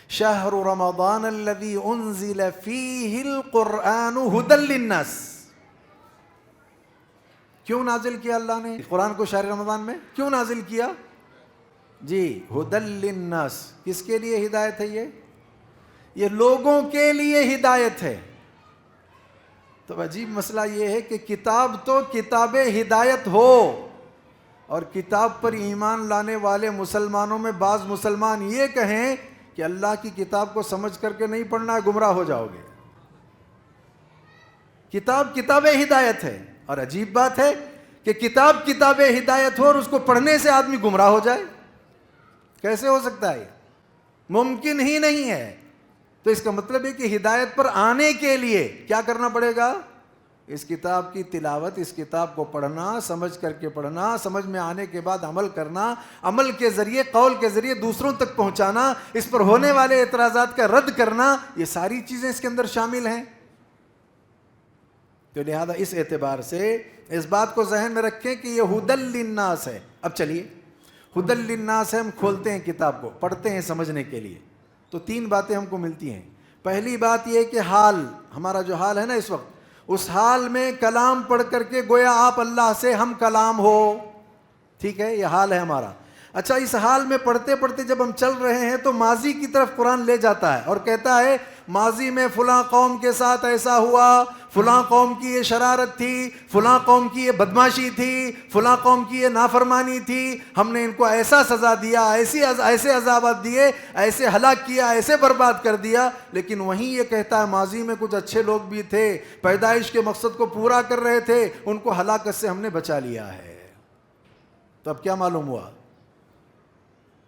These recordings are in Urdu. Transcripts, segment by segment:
شہر رمضان الذی انزل فیہ القرآن ھدی للناس. کیوں نازل کیا اللہ نے قرآن کو شہر رمضان میں؟ کیوں نازل کیا؟ جی ھدی للناس. کس کے لیے ہدایت ہے یہ لوگوں کے لیے ہدایت ہے. تو عجیب مسئلہ یہ ہے کہ کتاب تو کتاب ہدایت ہو، اور کتاب پر ایمان لانے والے مسلمانوں میں بعض مسلمان یہ کہیں کہ اللہ کی کتاب کو سمجھ کر کے نہیں پڑھنا، گمراہ ہو جاؤ گے. کتاب کتاب ہدایت ہے، اور عجیب بات ہے کہ کتاب کتاب ہدایت ہو اور اس کو پڑھنے سے آدمی گمراہ ہو جائے. کیسے ہو سکتا ہے؟ ممکن ہی نہیں ہے. تو اس کا مطلب ہے کہ ہدایت پر آنے کے لیے کیا کرنا پڑے گا؟ اس کتاب کی تلاوت، اس کتاب کو پڑھنا، سمجھ کر کے پڑھنا، سمجھ میں آنے کے بعد عمل کرنا، عمل کے ذریعے، قول کے ذریعے دوسروں تک پہنچانا، اس پر ہونے والے اعتراضات کا رد کرنا، یہ ساری چیزیں اس کے اندر شامل ہیں. تو لہذا اس اعتبار سے اس بات کو ذہن میں رکھیں کہ یہ ھدی للناس ہے. اب چلیے ھدی للناس ہے، ہم کھولتے ہیں کتاب کو، پڑھتے ہیں سمجھنے کے لیے. تو تین باتیں ہم کو ملتی ہیں. پہلی بات یہ کہ حال، ہمارا جو حال ہے نا اس وقت، اس حال میں کلام پڑھ کر کے گویا آپ اللہ سے ہم کلام ہو. ٹھیک ہے، یہ حال ہے ہمارا. اچھا، اس حال میں پڑھتے پڑھتے جب ہم چل رہے ہیں تو ماضی کی طرف قرآن لے جاتا ہے اور کہتا ہے ماضی میں فلاں قوم کے ساتھ ایسا ہوا، فلاں قوم کی یہ شرارت تھی، فلاں قوم کی یہ بدماشی تھی، فلاں قوم کی یہ نافرمانی تھی، ہم نے ان کو ایسا سزا دیا، ایسے عذابات دیے، ایسے ہلاک کیا، ایسے برباد کر دیا. لیکن وہیں یہ کہتا ہے ماضی میں کچھ اچھے لوگ بھی تھے، پیدائش کے مقصد کو پورا کر رہے تھے، ان کو ہلاکت سے ہم نے بچا لیا ہے. تو اب کیا معلوم ہوا؟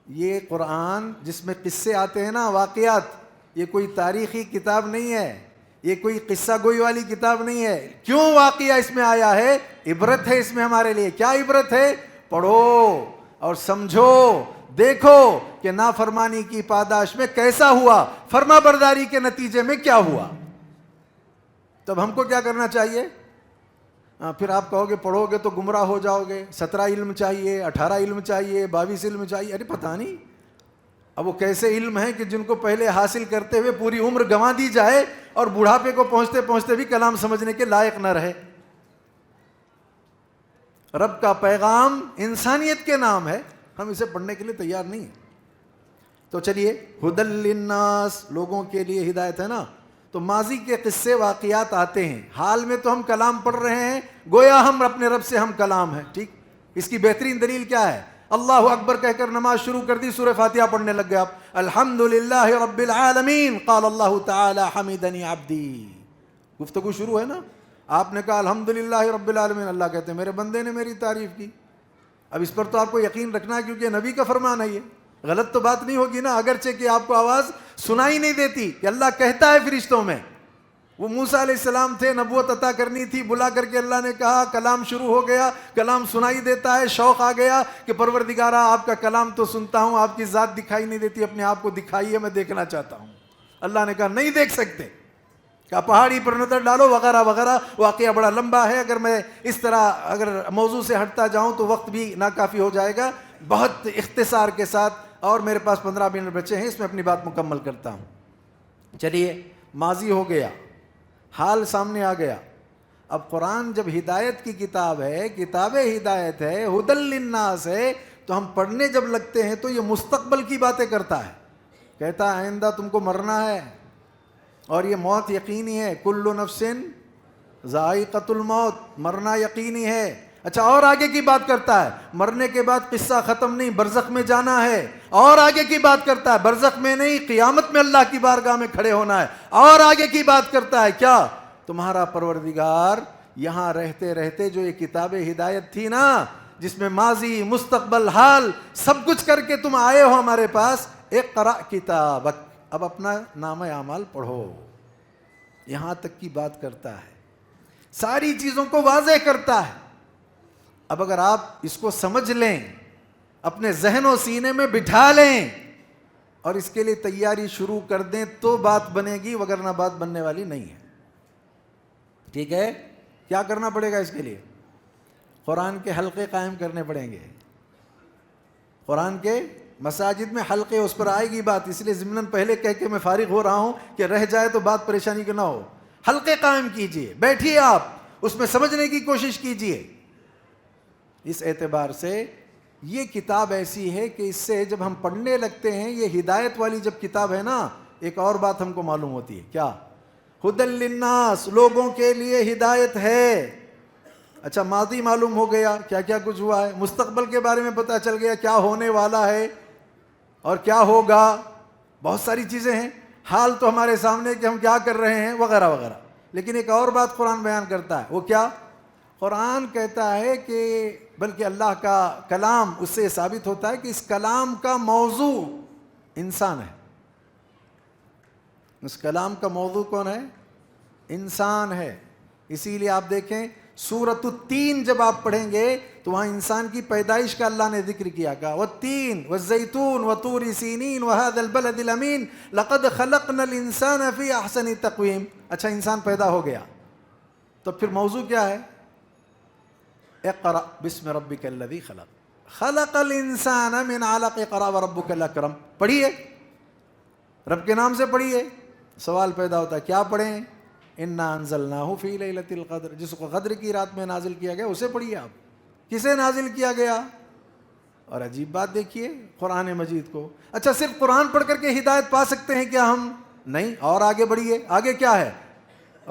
یہ قرآن جس میں قصے آتے ہیں نا، واقعات، یہ کوئی تاریخی کتاب نہیں ہے، یہ کوئی قصہ گوئی والی کتاب نہیں ہے. کیوں واقعہ اس میں آیا ہے؟ عبرت ہے اس میں ہمارے لیے. کیا عبرت ہے؟ پڑھو اور سمجھو، دیکھو کہ نافرمانی کی پاداش میں کیسا ہوا، فرما برداری کے نتیجے میں کیا ہوا. تب ہم کو کیا کرنا چاہیے؟ پھر آپ کہو گے پڑھو گے تو گمراہ ہو جاؤ گے، 17 علم چاہیے، 18 علم چاہیے، 22 علم چاہیے. ارے پتہ نہیں اب وہ کیسے علم ہیں کہ جن کو پہلے حاصل کرتے ہوئے پوری عمر گنوا دی جائے اور بڑھاپے کو پہنچتے پہنچتے بھی کلام سمجھنے کے لائق نہ رہے. رب کا پیغام انسانیت کے نام ہے، ہم اسے پڑھنے کے لیے تیار نہیں ہیں. تو چلیے ھدی للناس، لوگوں کے لیے ہدایت ہے نا. تو ماضی کے قصے واقعات آتے ہیں، حال میں تو ہم کلام پڑھ رہے ہیں، گویا ہم اپنے رب سے ہم کلام ہیں. ٹھیک، اس کی بہترین دلیل کیا ہے؟ اللہ اکبر کہہ کر نماز شروع کر دی، سورہ فاتحہ پڑھنے لگ گئے آپ. الحمدللہ رب العالمین قال اللہ تعالی حمدنی عبدی. گفتگو شروع ہے نا، آپ نے کہا الحمدللہ رب العالمین، اللہ کہتے ہیں میرے بندے نے میری تعریف کی. اب اس پر تو آپ کو یقین رکھنا ہے کیونکہ نبی کا فرمان ہے. یہ غلط تو بات نہیں ہوگی نا، اگرچہ کہ آپ کو آواز سنائی نہیں دیتی کہ اللہ کہتا ہے فرشتوں میں. وہ موسیٰ علیہ السلام تھے، نبوت عطا کرنی تھی، بلا کر کے اللہ نے کہا، کلام شروع ہو گیا، کلام سنائی دیتا ہے، شوق آ گیا کہ پروردگارا آپ کا کلام تو سنتا ہوں، آپ کی ذات دکھائی نہیں دیتی، اپنے آپ کو دکھائیے، میں دیکھنا چاہتا ہوں. اللہ نے کہا نہیں دیکھ سکتے، کہا پہاڑی پر نظر ڈالو وغیرہ وغیرہ. واقعہ بڑا لمبا ہے، اگر میں اس طرح اگر موضوع سے ہٹتا جاؤں تو وقت بھی ناکافی ہو جائے گا. بہت اختصار کے ساتھ، اور میرے پاس 15 منٹ بچے ہیں، اس میں اپنی بات مکمل کرتا ہوں. چلیے، ماضی ہو گیا، حال سامنے آ گیا. اب قرآن جب ہدایت کی کتاب ہے، کتاب ہدایت ہے، ھدی للناس ہے، تو ہم پڑھنے جب لگتے ہیں تو یہ مستقبل کی باتیں کرتا ہے. کہتا ہے آئندہ تم کو مرنا ہے اور یہ موت یقینی ہے. کل نفس ذائقۃ الموت، مرنا یقینی ہے. اچھا، اور آگے کی بات کرتا ہے، مرنے کے بعد قصہ ختم نہیں، برزخ میں جانا ہے. اور آگے کی بات کرتا ہے، برزخ میں نہیں، قیامت میں اللہ کی بارگاہ میں کھڑے ہونا ہے. اور آگے کی بات کرتا ہے کیا؟ تمہارا پروردگار یہاں رہتے رہتے جو یہ کتاب ہدایت تھی نا، جس میں ماضی، مستقبل، حال سب کچھ کر کے تم آئے ہو ہمارے پاس، اقرأ کتابک، اب اپنا نامہ اعمال پڑھو. یہاں تک کی بات کرتا ہے، ساری چیزوں کو واضح کرتا ہے. اب اگر آپ اس کو سمجھ لیں، اپنے ذہن و سینے میں بٹھا لیں اور اس کے لیے تیاری شروع کر دیں تو بات بنے گی، وگرنہ بات بننے والی نہیں ہے. ٹھیک ہے، کیا کرنا پڑے گا اس کے لیے؟ قرآن کے حلقے قائم کرنے پڑیں گے. قرآن کے مساجد میں حلقے اس پر آئے گی بات، اس لیے ضمناً پہلے کہہ کے میں فارغ ہو رہا ہوں کہ رہ جائے تو بات پریشانی کی نہ ہو. حلقے قائم کیجئے، بیٹھیے، آپ اس میں سمجھنے کی کوشش کیجئے. اس اعتبار سے یہ کتاب ایسی ہے کہ اس سے جب ہم پڑھنے لگتے ہیں، یہ ہدایت والی جب کتاب ہے نا، ایک اور بات ہم کو معلوم ہوتی ہے. کیا؟ ہدی للناس، لوگوں کے لیے ہدایت ہے. اچھا، ماضی معلوم ہو گیا کیا کیا کچھ ہوا ہے، مستقبل کے بارے میں پتہ چل گیا کیا ہونے والا ہے اور کیا ہوگا، بہت ساری چیزیں ہیں. حال تو ہمارے سامنے کہ ہم کیا کر رہے ہیں وغیرہ وغیرہ. لیکن ایک اور بات قرآن بیان کرتا ہے، وہ کیا؟ قرآن کہتا ہے کہ بلکہ اللہ کا کلام، اس سے یہ ثابت ہوتا ہے کہ اس کلام کا موضوع انسان ہے. اس کلام کا موضوع کون ہے؟ انسان ہے. اسی لیے آپ دیکھیں سورۃ التین جب آپ پڑھیں گے تو وہاں انسان کی پیدائش کا اللہ نے ذکر کیا. والتین والزیتون وطور سینین وہذا البلد الامین لقد خلقنا الانسان فی احسن تقویم. اچھا، انسان پیدا ہو گیا تو پھر موضوع کیا ہے؟ اقرأ بسم ربک الذی خلق خلق الانسان من علق اقرأ وربک الاکرم. پڑھیے، رب کے نام سے پڑھیے. سوال پیدا ہوتا ہے کیا پڑھیں؟ انا انزلناہ فی لیلۃ القدر، جس کو قدر کی رات میں نازل کیا گیا اسے پڑھیے. آپ کسے نازل کیا گیا؟ اور عجیب بات دیکھیے قرآن مجید کو. اچھا، صرف قرآن پڑھ کر کے ہدایت پا سکتے ہیں کیا ہم؟ نہیں. اور آگے بڑھیے، آگے کیا ہے؟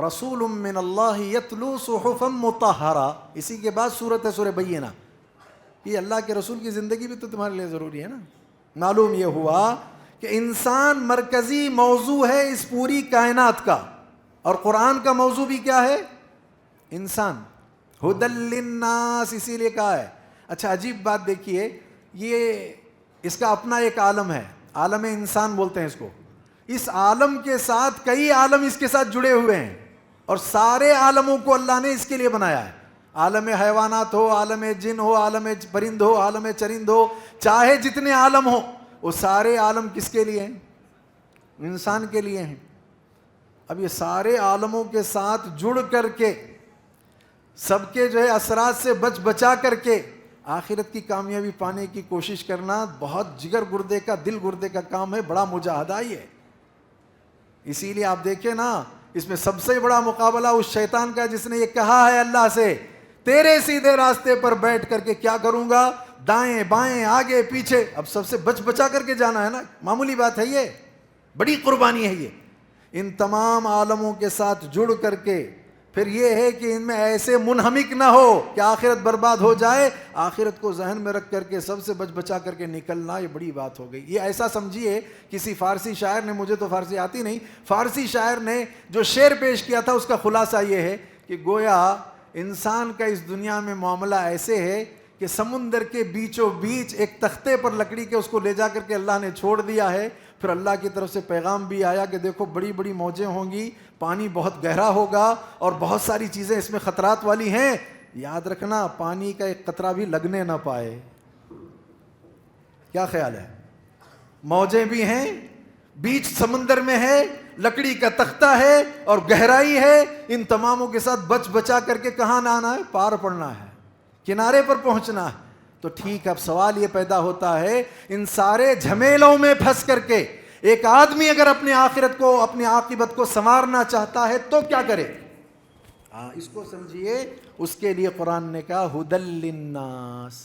رسول من اللہ یتلو صحفا مطہرہ. اسی کے بعد سورۃ ہے سورہ بینہ. یہ اللہ کے رسول کی زندگی بھی تو تمہارے لیے ضروری ہے نا. معلوم یہ ہوا کہ انسان مرکزی موضوع ہے اس پوری کائنات کا، اور قرآن کا موضوع بھی کیا ہے؟ انسان. ہدی للناس اسی لیے کہا ہے. اچھا، عجیب بات دیکھیے، یہ اس کا اپنا ایک عالم ہے، عالم انسان بولتے ہیں اس کو. اس عالم کے ساتھ کئی عالم اس کے ساتھ جڑے ہوئے ہیں، اور سارے عالموں کو اللہ نے اس کے لیے بنایا ہے. عالم حیوانات ہو، عالم جن ہو، عالم پرند ہو، عالم چرند ہو، چاہے جتنے عالم ہو، وہ سارے عالم کس کے لیے ہیں؟ انسان کے لیے ہیں. اب یہ سارے عالموں کے ساتھ جڑ کر کے، سب کے جو ہے اثرات سے بچا کر کے آخرت کی کامیابی پانے کی کوشش کرنا بہت جگر گردے کا، دل گردے کا کام ہے. بڑا مجاہدہ ہی ہے. اسی لیے آپ دیکھیں نا، اس میں سب سے بڑا مقابلہ اس شیطان کا جس نے یہ کہا ہے اللہ سے، تیرے سیدھے راستے پر بیٹھ کر کے کیا کروں گا، دائیں بائیں آگے پیچھے. اب سب سے بچا کر کے جانا ہے نا. معمولی بات ہے، یہ بڑی قربانی ہے. یہ ان تمام عالموں کے ساتھ جڑ کر کے پھر یہ ہے کہ ان میں ایسے منہمک نہ ہو کہ آخرت برباد ہو جائے. آخرت کو ذہن میں رکھ کر کے سب سے بچا کر کے نکلنا، یہ بڑی بات ہو گئی. یہ ایسا سمجھیے کسی فارسی شاعر نے، مجھے تو فارسی آتی نہیں، فارسی شاعر نے جو شعر پیش کیا تھا اس کا خلاصہ یہ ہے کہ گویا انسان کا اس دنیا میں معاملہ ایسے ہے کہ سمندر کے بیچوں بیچ ایک تختے پر لکڑی کے اس کو لے جا کر کے اللہ نے چھوڑ دیا ہے. پھر اللہ کی طرف سے پیغام بھی آیا کہ دیکھو بڑی بڑی موجیں ہوں گی، پانی بہت گہرا ہوگا، اور بہت ساری چیزیں اس میں خطرات والی ہیں. یاد رکھنا پانی کا ایک قطرہ بھی لگنے نہ پائے. کیا خیال ہے؟ موجیں بھی ہیں، بیچ سمندر میں ہے، لکڑی کا تختہ ہے اور گہرائی ہے. ان تماموں کے ساتھ بچا کر کے کہاں نہ آنا ہے؟ پار پڑنا ہے، کنارے پر پہنچنا ہے. تو ٹھیک ہے، اب سوال یہ پیدا ہوتا ہے ان سارے جھمیلوں میں پھنس کر کے ایک آدمی اگر اپنی آخرت کو، اپنی عاقبت کو سنوارنا چاہتا ہے تو کیا کرے؟ اس کو سمجھیے. اس کے لیے قرآن نے کہا ہدی للناس.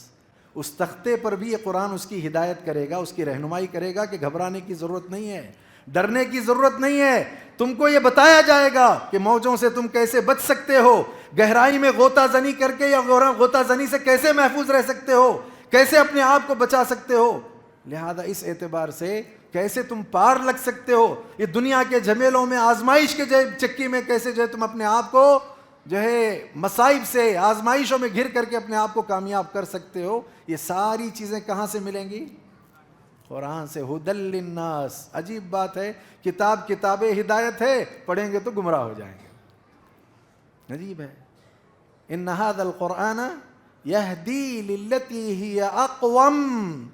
اس تختے پر بھی یہ قرآن اس کی ہدایت کرے گا، اس کی رہنمائی کرے گا کہ گھبرانے کی ضرورت نہیں ہے، ڈرنے کی ضرورت نہیں ہے. تم کو یہ بتایا جائے گا کہ موجوں سے تم کیسے بچ سکتے ہو، گہرائی میں غوطہ زنی کر کے یا غوطہ زنی سے کیسے محفوظ رہ سکتے ہو، کیسے اپنے آپ کو بچا سکتے ہو. لہذا اس اعتبار سے کیسے تم پار لگ سکتے ہو، یہ دنیا کے جھمیلوں میں، آزمائش کے چکی میں کیسے جو ہے تم اپنے آپ کو جو ہے مصائب سے، آزمائشوں میں گھر کر کے اپنے آپ کو کامیاب کر سکتے ہو. یہ ساری چیزیں کہاں سے ملیں گی؟ قرآن سے. ہدی للناس. عجیب بات ہے، کتاب ہدایت ہے، پڑھیں گے تو گمراہ ہو جائیں گے. عجیب ہے. ان ھذا القرآن یہدی للتی ہی اقوم.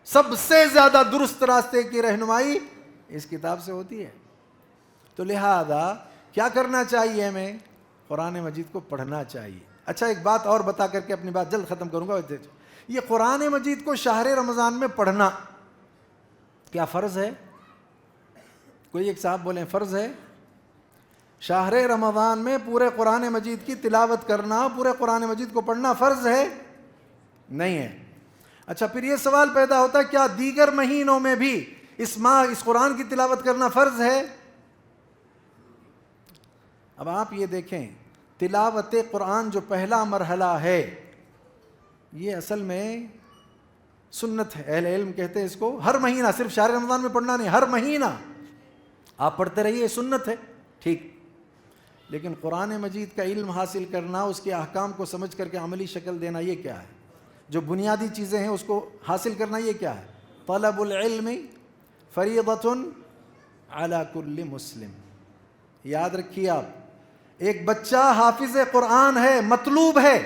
سب سے زیادہ درست راستے کی رہنمائی اس کتاب سے ہوتی ہے. تو لہذا کیا کرنا چاہیے ہمیں؟ قرآن مجید کو پڑھنا چاہیے. اچھا، ایک بات اور بتا کر کے اپنی بات جلد ختم کروں گا. یہ قرآن مجید کو شہر رمضان میں پڑھنا کیا فرض ہے؟ کوئی ایک صاحب بولیں فرض ہے شہر رمضان میں پورے قرآن مجید کی تلاوت کرنا، پورے قرآن مجید کو پڑھنا فرض ہے؟ نہیں ہے۔ اچھا پھر یہ سوال پیدا ہوتا ہے کیا دیگر مہینوں میں بھی اس قرآن کی تلاوت کرنا فرض ہے؟ اب آپ یہ دیکھیں تلاوت قرآن جو پہلا مرحلہ ہے یہ اصل میں سنت ہے، اہل علم کہتے ہیں اس کو ہر مہینہ، صرف شہر رمضان میں پڑھنا نہیں، ہر مہینہ آپ پڑھتے رہیے، سنت ہے، ٹھیک۔ لیکن قرآن مجید کا علم حاصل کرنا، اس کے احکام کو سمجھ کر کے عملی شکل دینا، یہ کیا ہے؟ جو بنیادی چیزیں ہیں اس کو حاصل کرنا، یہ کیا ہے؟ طلب العلم فریضۃ علی کل مسلم۔ یاد رکھیے آپ، ایک بچہ حافظ قرآن ہے، مطلوب ہے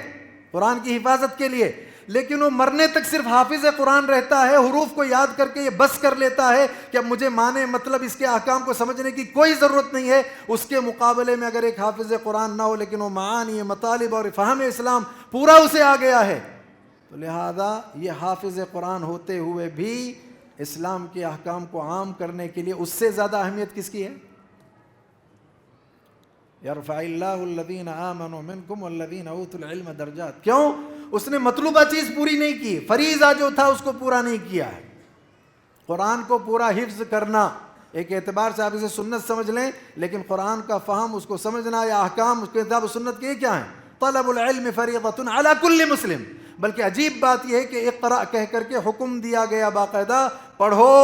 قرآن کی حفاظت کے لیے، لیکن وہ مرنے تک صرف حافظ قرآن رہتا ہے، حروف کو یاد کر کے یہ بس کر لیتا ہے کہ اب مجھے معنی مطلب اس کے احکام کو سمجھنے کی کوئی ضرورت نہیں ہے۔ اس کے مقابلے میں اگر ایک حافظ قرآن نہ ہو لیکن وہ معانی، مطالب اور فہم اسلام پورا اسے آ گیا ہے، تو لہذا یہ حافظ قرآن ہوتے ہوئے بھی اسلام کے احکام کو عام کرنے کے لیے اس سے زیادہ اہمیت کس کی ہے؟ یرفع اللہ الذین آمنوا منکم والذین اوتوا العلم درجات۔ کیوں؟ اس نے مطلوبہ چیز پوری نہیں کی، فریضہ جو تھا اس کو پورا نہیں کیا ہے۔ قرآن کو پورا حفظ کرنا ایک اعتبار سے آپ اسے سنت سمجھ لیں، لیکن قرآن کا فہم، اس کو سمجھنا یا احکام اس کے کتاب و سنت کے کیا ہیں؟ طلب العلم فریضۃ علی کل مسلم۔ بلکہ عجیب بات یہ ہے کہ اقرأ کہہ کر کے حکم دیا گیا باقاعدہ، پڑھو۔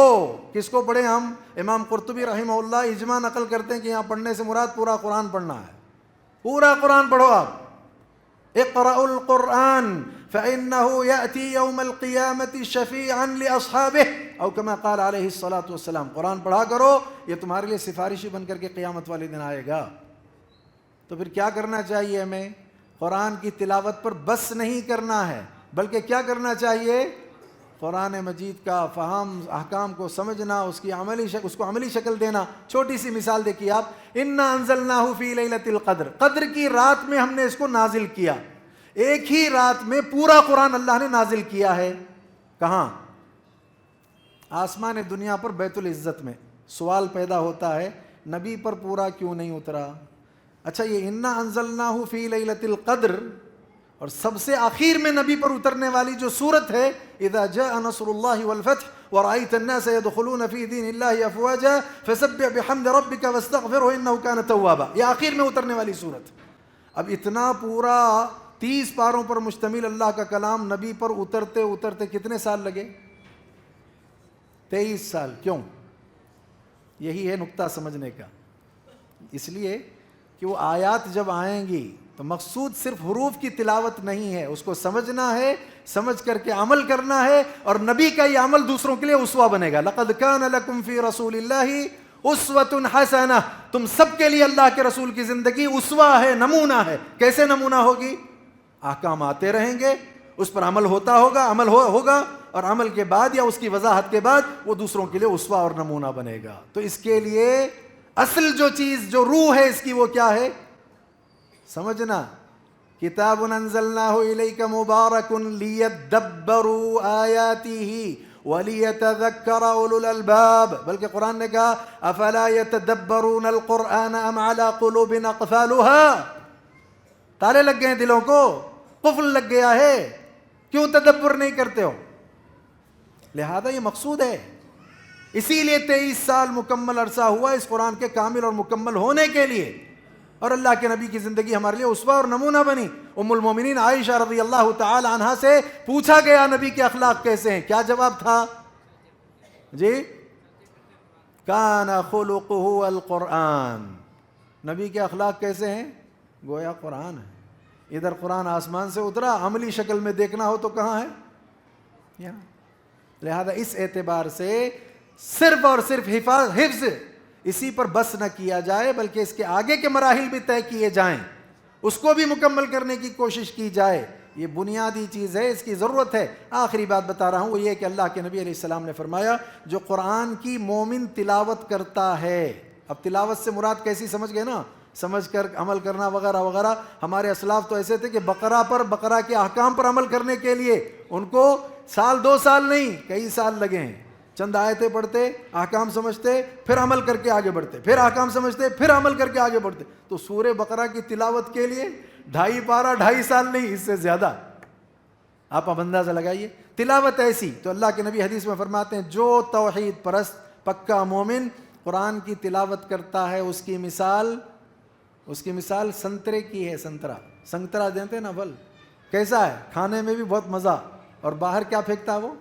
کس کو پڑھیں ہم؟ امام قرطبی رحمہ اللہ اجماع نقل کرتے ہیں کہ یہاں پڑھنے سے مراد پورا قرآن پڑھنا ہے، پورا قرآن پڑھو آپ۔ اقرأوا القرآن فإنه يأتي يوم القيامة شفيعا لأصحابه او كما قال عليه الصلاة والسلام۔ قرآن پڑھا کرو، یہ تمہارے لیے سفارشی بن کر کے قیامت والے دن آئے گا۔ تو پھر کیا کرنا چاہیے ہمیں؟ قرآن کی تلاوت پر بس نہیں کرنا ہے، بلکہ کیا کرنا چاہیے؟ قرآن مجید کا فہم، احکام کو سمجھنا، اس کو عملی شکل دینا۔ چھوٹی سی مثال دیکھیے آپ، انا انزلناہ فی لیلۃ القدر، قدر کی رات میں ہم نے اس کو نازل کیا۔ ایک ہی رات میں پورا قرآن اللہ نے نازل کیا ہے۔ کہاں؟ آسمان دنیا پر، بیت العزت میں۔ سوال پیدا ہوتا ہے نبی پر پورا کیوں نہیں اترا؟ اچھا یہ انا انزلناہ فی لیلۃ القدر اور سب سے آخر میں نبی پر اترنے والی جو سورت ہے اذا جاء نصر اللہ والفتح ورأيت الناس يدخلون في دين الله افواجا فسبح بحمد ربك واستغفره انه كان توابا، یہ آخر میں اترنے والی سورت۔ اب اتنا پورا 30 پاروں پر مشتمل اللہ کا کلام نبی پر اترتے اترتے کتنے سال لگے؟ 23 سال۔ کیوں؟ یہی ہے نقطہ سمجھنے کا۔ اس لیے کہ وہ آیات جب آئیں گی تو مقصود صرف حروف کی تلاوت نہیں ہے، اس کو سمجھنا ہے، سمجھ کر کے عمل کرنا ہے، اور نبی کا یہ عمل دوسروں کے لیے اسوہ بنے گا۔ لقد کان لکم فی رسول اللہ اسوۃ حسنہ، تم سب کے لیے اللہ کے رسول کی زندگی اسوہ ہے، نمونہ ہے۔ کیسے نمونہ ہوگی؟ احکام آتے رہیں گے، اس پر عمل ہوتا ہوگا، عمل ہوگا، اور عمل کے بعد یا اس کی وضاحت کے بعد وہ دوسروں کے لیے اسوہ اور نمونہ بنے گا۔ تو اس کے لیے اصل جو چیز، جو روح ہے اس کی، وہ کیا ہے؟ سمجھنا۔ کتاب انزلناہ الیک مبارک لیدبروا آیاتہ ولیتذکر اولو الالباب، بلکہ قرآن نے کہا افلا یتدبرون القرآن ام علی قلوب اقفالها، تالے لگ گئے ہیں دلوں کو، قفل لگ گیا ہے، کیوں تدبر نہیں کرتے ہو؟ لہذا یہ مقصود ہے۔ اسی لیے 23 سال مکمل عرصہ ہوا اس قرآن کے کامل اور مکمل ہونے کے لیے، اور اللہ کے نبی کی زندگی ہمارے لیے اسوہ اور نمونہ بنی۔ ام المومنین عائشہ رضی اللہ تعالی عنہا سے پوچھا گیا نبی کے اخلاق کیسے ہیں، کیا جواب تھا؟ جی کان خلقہ القرآن، نبی کے اخلاق کیسے ہیں؟ گویا قرآن ہے۔ ادھر قرآن آسمان سے اترا، عملی شکل میں دیکھنا ہو تو کہاں ہے؟ یہاں۔ لہذا اس اعتبار سے صرف اور صرف حفظ اسی پر بس نہ کیا جائے، بلکہ اس کے آگے کے مراحل بھی طے کیے جائیں، اس کو بھی مکمل کرنے کی کوشش کی جائے۔ یہ بنیادی چیز ہے، اس کی ضرورت ہے۔ آخری بات بتا رہا ہوں وہ یہ کہ اللہ کے نبی علیہ السلام نے فرمایا جو قرآن کی مومن تلاوت کرتا ہے، اب تلاوت سے مراد کیسی سمجھ گئے نا، سمجھ کر عمل کرنا وغیرہ وغیرہ۔ ہمارے اسلاف تو ایسے تھے کہ بقرہ کے احکام پر عمل کرنے کے لیے ان کو 1 2 سال نہیں، کئی سال لگے ہیں۔ چند آیتیں پڑھتے، احکام سمجھتے، پھر عمل کر کے آگے بڑھتے، پھر احکام سمجھتے، پھر عمل کر کے آگے بڑھتے. تو سورہ بقرہ کی تلاوت کے لیے 2.5 پارہ 2.5 سال نہیں، اس سے زیادہ. آپ اب اندازہ لگائیے تلاوت ایسی. تو اللہ کے نبی حدیث میں فرماتے ہیں جو توحید پرست پکا مومن قرآن کی تلاوت کرتا ہے اس کی مثال سنترے کی ہے. سنترا دیتے ہیں نا پھل، کیسا ہے؟ کھانے میں بھی بہت مزہ، اور باہر کیا پھینکتا ہے وہ؟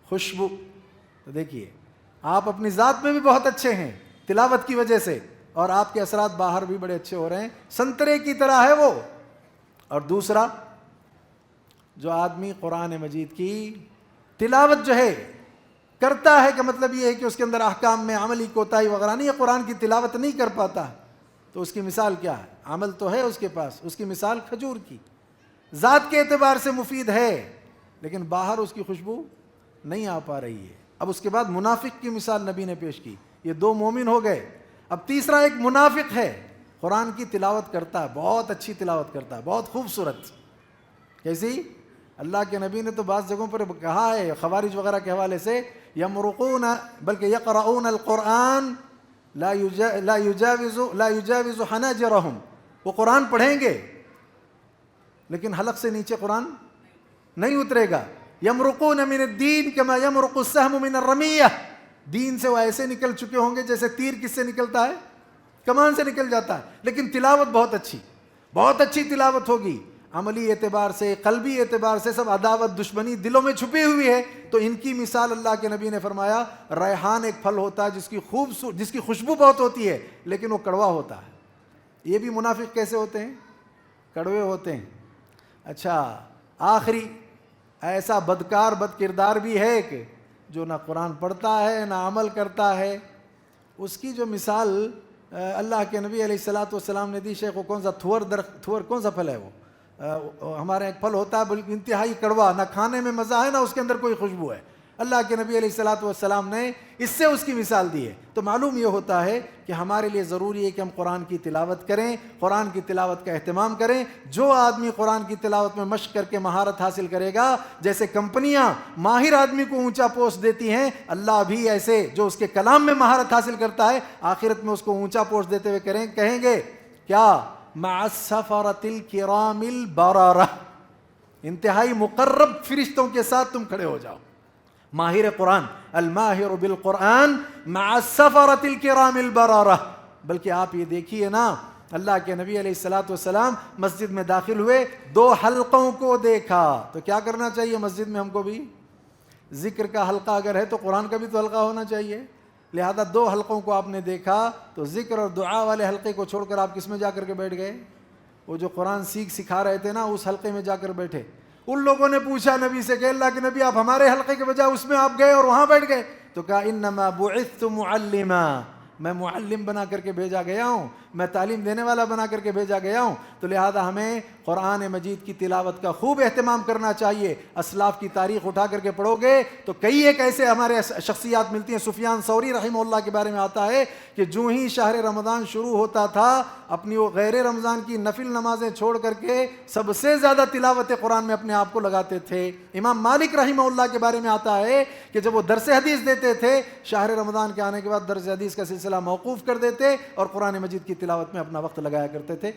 خوشبو. تو دیکھیے آپ اپنی ذات میں بھی بہت اچھے ہیں تلاوت کی وجہ سے، اور آپ کے اثرات باہر بھی بڑے اچھے ہو رہے ہیں. سنترے کی طرح ہے وہ. اور دوسرا، جو آدمی قرآن مجید کی تلاوت جو ہے کرتا ہے، کا مطلب یہ ہے کہ اس کے اندر احکام میں عملی کوتاہی وغیرہ نہیں ہے، قرآن کی تلاوت نہیں کر پاتا، تو اس کی مثال کیا ہے؟ عمل تو ہے اس کے پاس، اس کی مثال کھجور کی، ذات کے اعتبار سے مفید ہے، لیکن باہر اس کی خوشبو نہیں آ پا رہی ہے. اب اس کے بعد منافق کی مثال نبی نے پیش کی. یہ 2 مومن ہو گئے. اب تیسرا ایک منافق ہے، قرآن کی تلاوت کرتا ہے، بہت اچھی تلاوت کرتا ہے، بہت خوبصورت. کیسی؟ اللہ کے نبی نے تو بعض جگہوں پر کہا ہے خوارج وغیرہ کے حوالے سے، یمرقون بلکہ یقرؤون القرآن لا یجاوز حناجرہم. وہ قرآن پڑھیں گے لیکن حلق سے نیچے قرآن نہیں اترے گا. یمرقون من الدین کما یمرق السہم من الرمیہ. دین سے وہ ایسے نکل چکے ہوں گے جیسے تیر کس سے نکلتا ہے؟ کمان سے نکل جاتا ہے. لیکن تلاوت بہت اچھی تلاوت ہوگی. عملی اعتبار سے، قلبی اعتبار سے سب عداوت دشمنی دلوں میں چھپی ہوئی ہے. تو ان کی مثال اللہ کے نبی نے فرمایا، ریحان ایک پھل ہوتا ہے جس کی خوشبو بہت ہوتی ہے لیکن وہ کڑوا ہوتا ہے. یہ بھی منافق کیسے ہوتے ہیں؟ کڑوے ہوتے ہیں. اچھا، آخری ایسا بدکار بد کردار بھی ہے کہ جو نہ قرآن پڑھتا ہے نہ عمل کرتا ہے. اس کی جو مثال اللہ کے نبی علیہ الصلوۃ والسلام نے دی، شیخ، وہ کون سا تھور کون سا پھل ہے؟ وہ ہمارے ایک پھل ہوتا ہے بلکہ انتہائی کڑوا، نہ کھانے میں مزہ ہے نہ اس کے اندر کوئی خوشبو ہے. اللہ کے نبی علیہ الصلوۃ والسلام نے اس سے اس کی مثال دی ہے. تو معلوم یہ ہوتا ہے کہ ہمارے لیے ضروری ہے کہ ہم قرآن کی تلاوت کریں، قرآن کی تلاوت کا اہتمام کریں. جو آدمی قرآن کی تلاوت میں مشق کر کے مہارت حاصل کرے گا، جیسے کمپنیاں ماہر آدمی کو اونچا پوسٹ دیتی ہیں، اللہ بھی ایسے جو اس کے کلام میں مہارت حاصل کرتا ہے آخرت میں اس کو اونچا پوسٹ دیتے ہوئے کہیں گے کیا؟ مع السفرۃ الکرام البررہ. انتہائی مقرب فرشتوں کے ساتھ تم کھڑے ہو جاؤ. ماہر قرآن، الماہر بالقرآن مع السفرۃ الکرام البررہ. بلکہ آپ یہ دیکھیے نا، اللہ کے نبی علیہ الصلوۃ والسلام مسجد میں داخل ہوئے، 2 حلقوں کو دیکھا. تو کیا کرنا چاہیے مسجد میں ہم کو بھی؟ ذکر کا حلقہ اگر ہے تو قرآن کا بھی تو حلقہ ہونا چاہیے. لہذا 2 حلقوں کو آپ نے دیکھا تو ذکر اور دعا والے حلقے کو چھوڑ کر آپ کس میں جا کر کے بیٹھ گئے؟ وہ جو قرآن سکھا رہے تھے نا، اس حلقے میں جا کر بیٹھے. ان لوگوں نے پوچھا نبی سے کہ اللہ کے نبی، آپ ہمارے حلقے کے بجائے اس میں آپ گئے اور وہاں بیٹھ گئے. تو کہا انما بعثت معلما، میں معلم بنا کر کے بھیجا گیا ہوں، میں تعلیم دینے والا بنا کر کے بھیجا گیا ہوں. تو لہذا ہمیں قرآن مجید کی تلاوت کا خوب اہتمام کرنا چاہیے. اسلاف کی تاریخ اٹھا کر کے پڑھو گے تو کئی ایک ایسے ہمارے شخصیات ملتی ہیں. سفیان ثوری رحمہ اللہ کے بارے میں آتا ہے کہ جو ہی شہر رمضان شروع ہوتا تھا، اپنی وہ غیر رمضان کی نفل نمازیں چھوڑ کر کے سب سے زیادہ تلاوت قرآن میں اپنے آپ کو لگاتے تھے. امام مالک رحمہ اللہ کے بارے میں آتا ہے کہ جب وہ درس حدیث دیتے تھے، شہر رمضان کے آنے کے بعد درس حدیث کا سلسلہ موقوف کر دیتے اور قرآن مجید کی تلاوت میں اپنا وقت لگایا کرتے تھے.